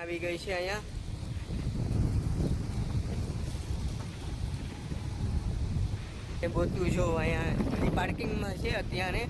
આવી ગઈ છે અહીંયા. એ બધું જો અહીંયા પાર્કિંગમાં છે અત્યારે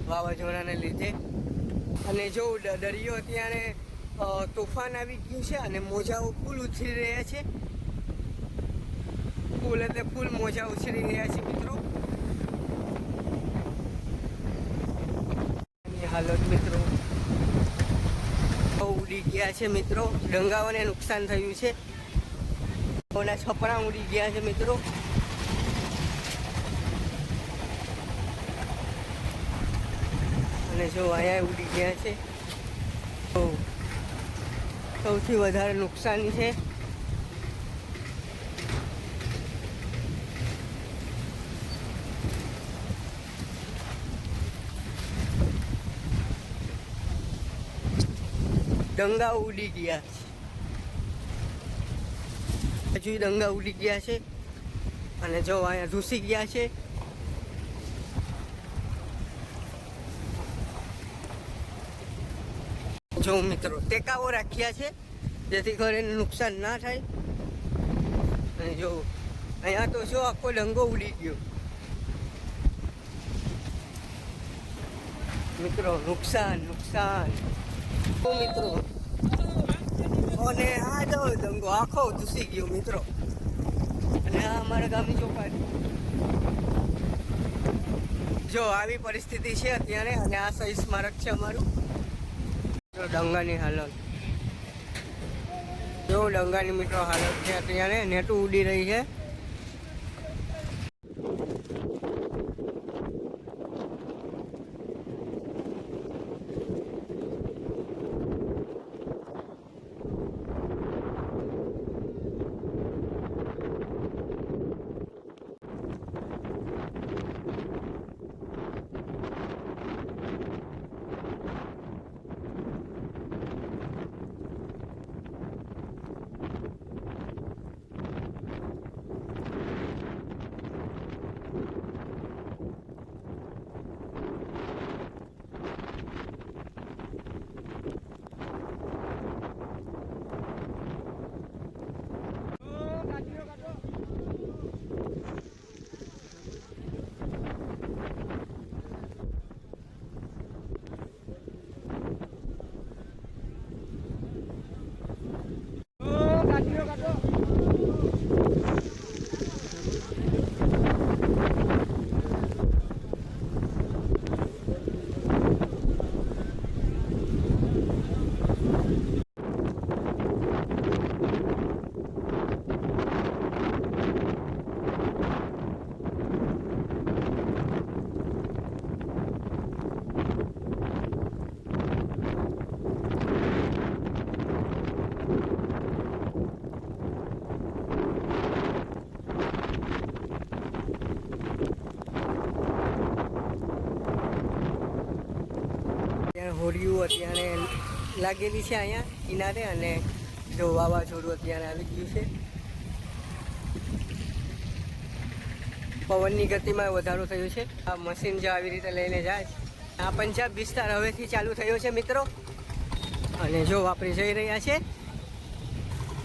વાવાઝોડાને લીધે. અને જો દરિયો અત્યારે તોફાન આવી ગયું છે અને મોજાઓ ફૂલ ઉછળી રહ્યા છે. ફૂલ એટલે ફૂલ મોજા ઉછળી રહ્યા છે મિત્રો. હાલત મિત્રો ઉડી ગયા છે મિત્રો. ડંગાઓને નુકસાન થયું છે. ઓના છપરા ઉડી ગયા છે મિત્રો. અને જો અહીંયા ઉડી ગયા છે. તો સૌથી વધારે નુકસાની છે. ડંગા ઉડી ગયા છે. હજુ ડંગા ઉડી ગયા છે. અને જો અહીંયા ધૂસી ગયા છે. જો મિત્રો ટેકાઓ રાખ્યા છે જેથી કરીને નુકસાન ના થાય. અને જો અહીંયા તો જો આખો ડંગો ઉડી ગયો મિત્રો. નુકસાન મિત્રો. અને આ જો ડંગો આખો ધૂસી ગયો મિત્રો. અને આ અમારા ગામની ચોપાટી. જો આવી પરિસ્થિતિ છે અત્યારે. અને આ શહીદ સ્મારક છે અમારું. ડંગાની હાલત જો ડંગાની મિત્રો હાલત છે અત્યારે. નેટું ઉડી રહી છે. હોડીઓ અત્યારે લાગેલી છે અહીંયા કિનારે. અને જો વાવાઝોડું અત્યારે આવી ગયું છે. પવનની ગતિમાં વધારો થયો છે. આ મશીન જો આવી રીતે લઈને જાય. આ પંજાબ વિસ્તાર હવેથી ચાલુ થયો છે મિત્રો. અને જો આપણે જઈ રહ્યા છે.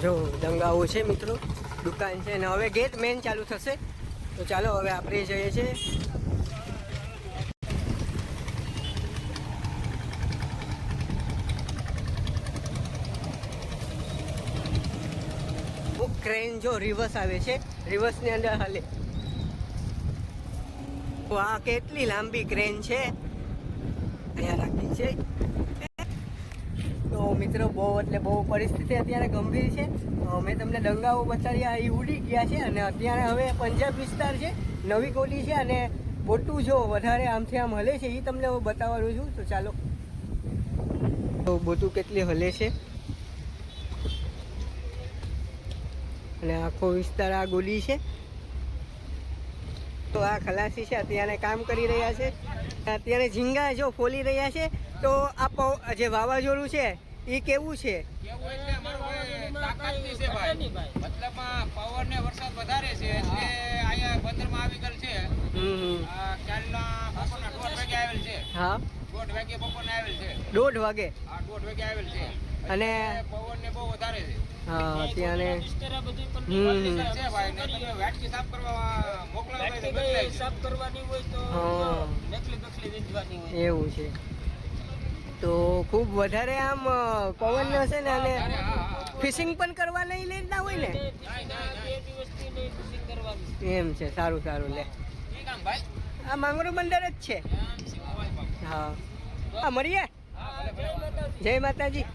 જો દંગાઓ છે મિત્રો. દુકાન છે. અને હવે ગેટ મેન ચાલુ થશે. તો ચાલો હવે આપણે જઈએ છીએ. ક્રેન જો રિવર્સ આવે છે. રિવર્સની અંદર હાલે. આ કેટલી લાંબી ક્રેન છે અહીંયા રાખી છે. તો મિત્રો બહુ એટલે બહુ પરિસ્થિતિ અત્યારે ગંભીર છે. મેં તમને ડંગાઓ બતાવ્યા એ ઉડી ગયા છે. અને અત્યારે હવે પંજાબ વિસ્તાર છે. નવી કોલી છે. અને મોટું જો વધારે આમથી આમ હલે છે એ તમને હું બતાવવાનું છું. તો ચાલો. તો બધું કેટલી હલે છે. અને આખો વિસ્તાર આ ગોલી છે. તો આ ખલાસી છે અત્યારે કામ કરી રહ્યા છે. અત્યારે ઝીંગા જો ફોલી રહ્યા છે. તો આ જે વાવાઝોડું છે એ કેવું છે? પવન ને વરસાદ વધારે છે એટલે અહીંયા બંદરમાં આવી ગયેલ છે. ક્યારના બપોરના 1:30 વાગે આવેલ છે. હા 1:30 વાગે બપોરના આવેલ છે. 1:30 વાગે? હા 1:30 વાગે આવેલ છે. અને પવન વધારે છે. હા ત્યાં ને વિસ્તાર હમ. છે ભાઈ ને તમે વાટકી સાફ કરવા મોકલાવો હોય તો બદલાય સાફ કરવાની હોય તો હા. નકલી બકલી વીજવાની હોય. એવું છે તો ખૂબ વધારે આમ પવન હશે ને અને ફિશિંગ પણ કરવા નહીં લેતા હોય ને એમ છે. સારું સારું લે ઈ કામ ભાઈ આ માંગરો બંદર જ છે. હા હા મળીએ. જય માતાજી.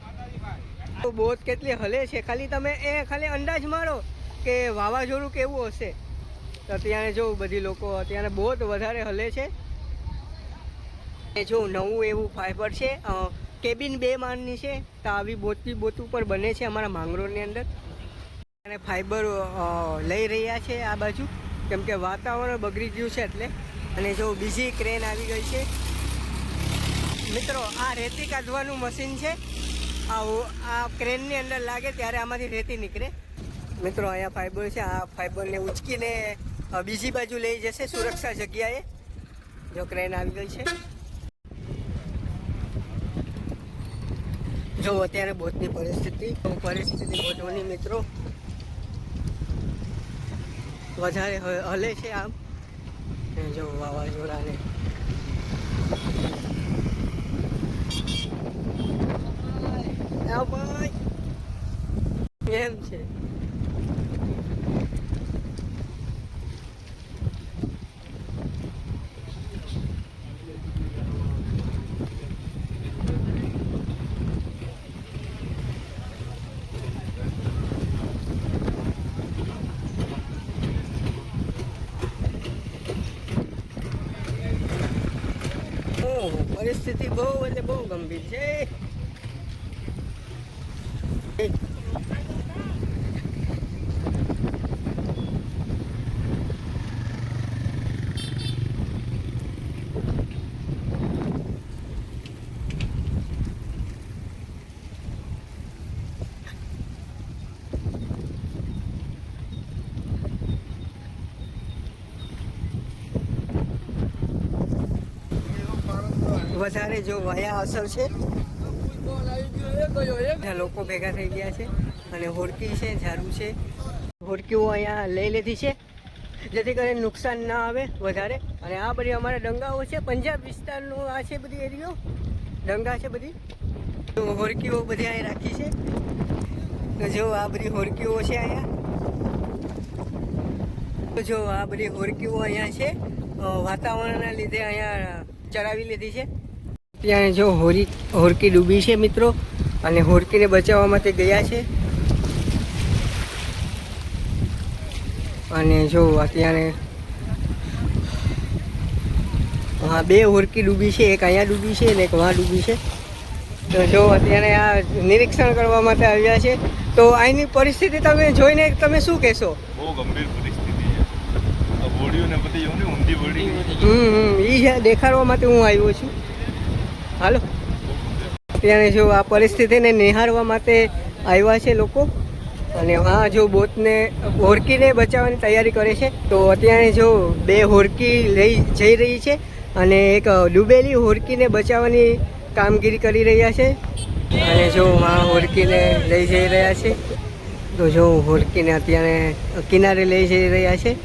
તો બોટ કેટલી હલે છે ખાલી તમે ખાલી અંદાજ મારો કે વાવાઝોડું કેવું હશે. તો અત્યારે જો બધી લોકો અત્યારે બોટ વધારે હલે છે. એ જો નવું એવું ફાઈબર છે કેબિન 2 માળની છે. તો આવી બોટ ઉપર બને છે અમારા માંગરોળની અંદર. અને ફાઈબર લઈ રહ્યા છે આ બાજુ કેમ કે વાતાવરણ બગડી ગયું છે એટલે. અને જો બીજી ક્રેન આવી ગઈ છે મિત્રો. આ રેતી કાઢવાનું મશીન છે. આ ક્રેનની અંદર લાગે ત્યારે આમાંથી રેતી નીકળે મિત્રો. અહીંયા ફાઈબર છે. આ ફાઈબરને ઉચકીને બીજી બાજુ લઈ જશે સુરક્ષા જગ્યાએ. જો ક્રેન આવી ગઈ છે. જો અત્યારે બોટની પરિસ્થિતિ બોટોની મિત્રો વધારે હલે છે આમ. જો વાવાઝોડાને એમ છે. પરિસ્થિતિ બહુ એટલે બહુ ગંભીર છે. વધારે જો વયા અસર છે. લોકો ભેગા થઈ ગયા છે અને હોડકી છે ઝાડુ છે. હોડકીઓ અહીંયા લઈ લીધી છે જેથી કરીને નુકસાન ના આવે વધારે. અને આ બધી અમારા ડંગાઓ છે. પંજાબ વિસ્તારનો આ છે બધી એરિયો ડંગા છે બધી. તો હોડકીઓ બધી અહીં રાખી છે. તો જો આ બધી હોડકીઓ છે અહીંયા. તો જો આ બધી હોડકીઓ અહીંયા છે વાતાવરણના લીધે અહીંયા ચડાવી લીધી છે. ત્યાં જો હોડકી ડૂબી છે મિત્રો અને હોડકીને બચાવવા માટે ગયા છે. અને જો અત્યારે હા 2 હોડકી ડૂબી છે. એક અહીંયા ડૂબી છે અને એક વहाँ ડૂબી છે. તો જો અત્યારે આ નિરીક્ષણ કરવા માટે આવ્યા છે. તો અહીંની પરિસ્થિતિ તમે જોઈને તમે શું કહેશો? બહુ ગંભીર પરિસ્થિતિ છે. આ બોડીઓને બધી એવું ને ઊંધી બોડી એ દેખાડવા માટે હું આવ્યો છું. હાલો ત્યારે જો આ પરિસ્થિતિને નિહાળવા માટે આવ્યા છે લોકો. અને હા જો બોટને હોડકીને બચાવવાની તૈયારી કરે છે. તો અત્યારે જો 2 હોડકી લઈ જઈ રહી છે અને એક ડૂબેલી હોડકીને બચાવવાની કામગીરી કરી રહ્યા છે. અને જો આ હોડકીને લઈ જઈ રહ્યા છે. તો જો હોડકીને અત્યારે કિનારે લઈ જઈ રહ્યા છે.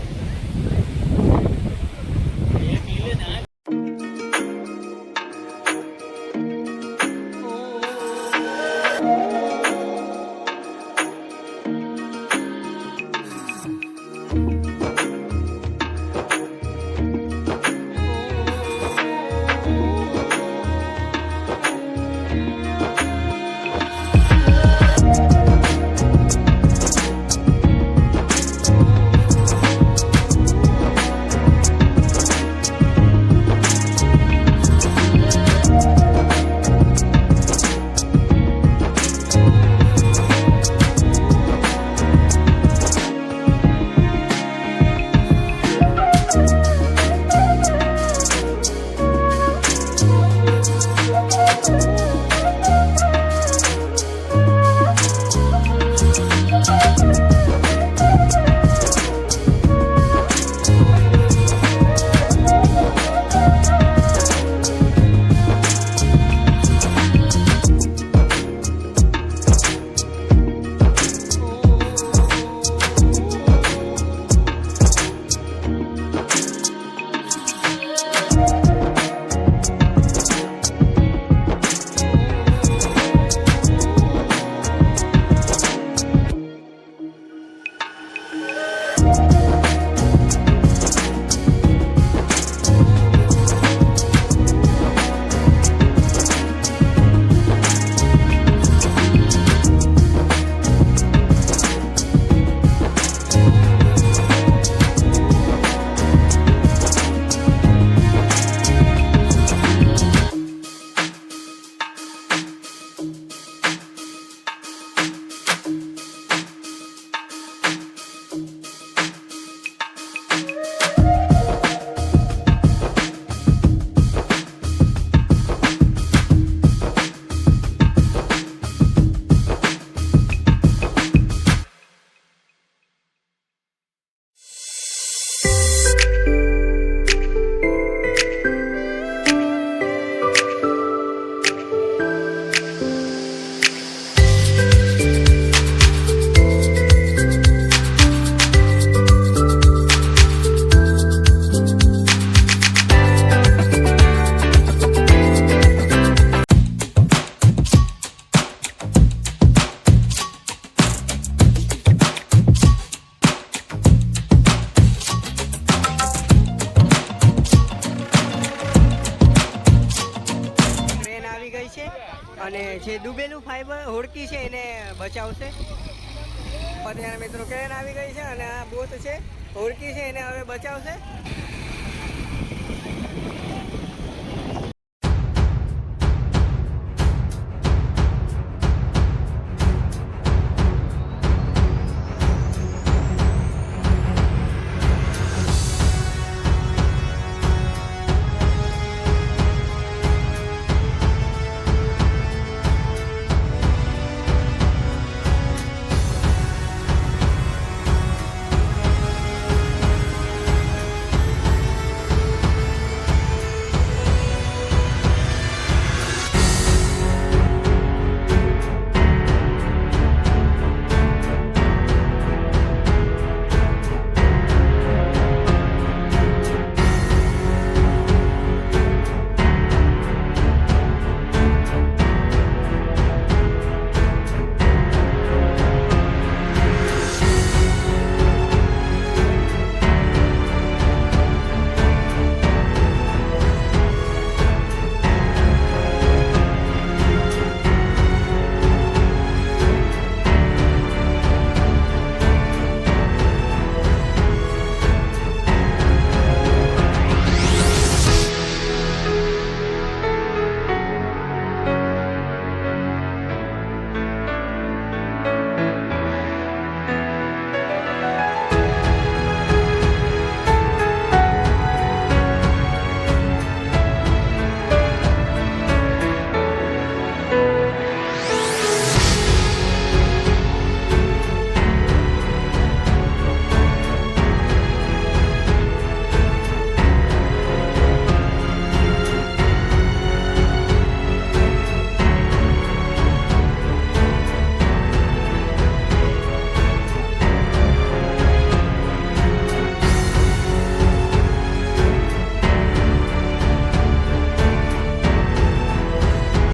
જે ડૂબેલું ફાઈબર હોડકી છે એને બચાવશે. અત્યારે મિત્રો ક્રેન આવી ગઈ છે અને આ બોટ છે હોડકી છે એને હવે બચાવશે.